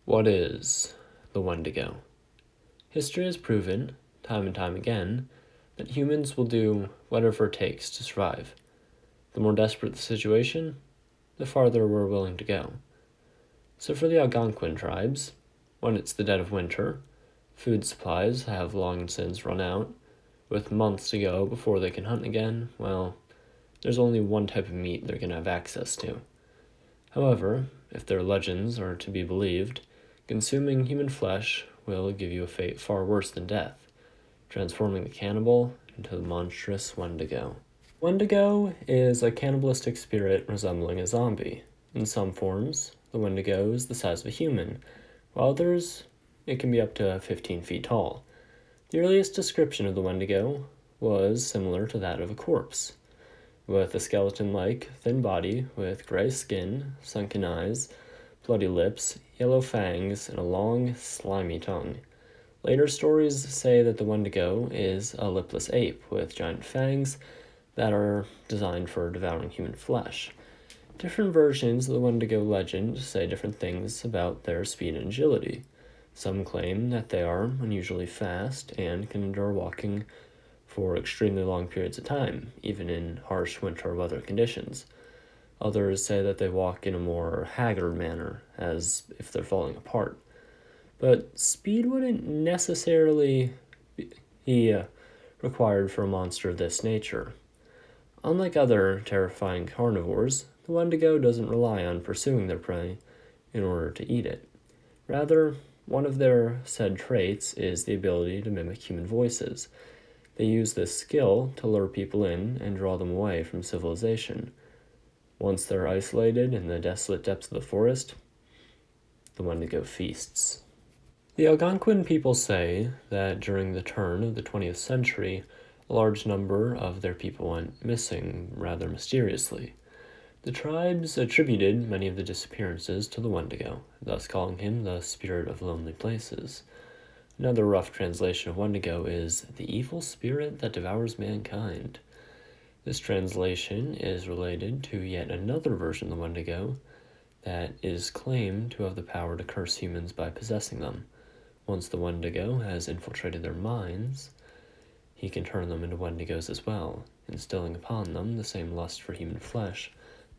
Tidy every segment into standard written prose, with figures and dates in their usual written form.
What is the Wendigo? History has proven, time and time again, that humans will do whatever it takes to survive. The more desperate the situation, the farther we're willing to go. So for the Algonquin tribes, when it's the dead of winter, food supplies have long since run out, with months to go before they can hunt again, well, there's only one type of meat they're going to have access to. However, if their legends are to be believed, consuming human flesh will give you a fate far worse than death, transforming the cannibal into the monstrous Wendigo. Wendigo is a cannibalistic spirit resembling a zombie. In some forms, the Wendigo is the size of a human, while others, it can be up to 15 feet tall. The earliest description of the Wendigo was similar to that of a corpse, with a skeleton-like, thin body with gray skin, sunken eyes, bloody lips, yellow fangs, and a long, slimy tongue. Later stories say that the Wendigo is a lipless ape with giant fangs that are designed for devouring human flesh. Different versions of the Wendigo legend say different things about their speed and agility. Some claim that they are unusually fast and can endure walking for extremely long periods of time, even in harsh winter weather conditions. Others say that they walk in a more haggard manner, as if they're falling apart. But speed wouldn't necessarily be required for a monster of this nature. Unlike other terrifying carnivores, the Wendigo doesn't rely on pursuing their prey in order to eat it. Rather, one of their said traits is the ability to mimic human voices. They use this skill to lure people in and draw them away from civilization. Once they're isolated in the desolate depths of the forest, the Wendigo feasts. The Algonquin people say that during the turn of the 20th century, a large number of their people went missing rather mysteriously. The tribes attributed many of the disappearances to the Wendigo, thus calling him the spirit of lonely places. Another rough translation of Wendigo is the evil spirit that devours mankind. This translation is related to yet another version of the Wendigo that is claimed to have the power to curse humans by possessing them. Once the Wendigo has infiltrated their minds, he can turn them into Wendigos as well, instilling upon them the same lust for human flesh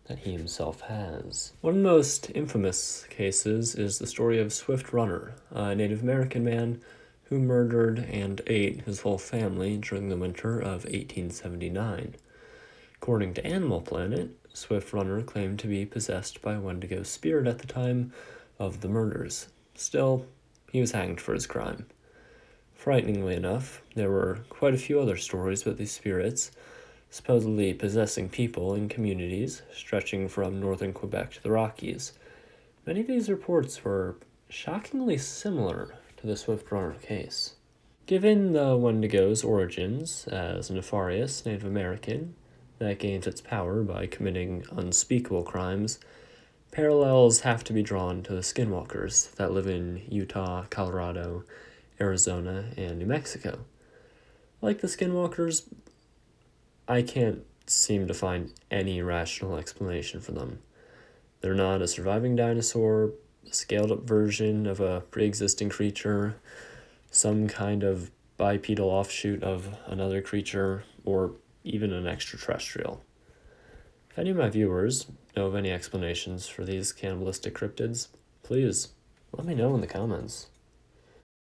that he himself has. One of the most infamous cases is the story of Swift Runner, a Native American man who murdered and ate his whole family during the winter of 1879. According to Animal Planet, Swift Runner claimed to be possessed by a Wendigo spirit at the time of the murders. Still, he was hanged for his crime. Frighteningly enough, there were quite a few other stories about these spirits supposedly possessing people in communities stretching from northern Quebec to the Rockies. Many of these reports were shockingly similar to the Swift Runner case. Given the Wendigo's origins as a nefarious Native American that gains its power by committing unspeakable crimes, parallels have to be drawn to the skinwalkers that live in Utah, Colorado, Arizona, and New Mexico. Like the skinwalkers, I can't seem to find any rational explanation for them. They're not a surviving dinosaur, a scaled-up version of a pre-existing creature, some kind of bipedal offshoot of another creature, or even an extraterrestrial. If any of my viewers know of any explanations for these cannibalistic cryptids, please let me know in the comments.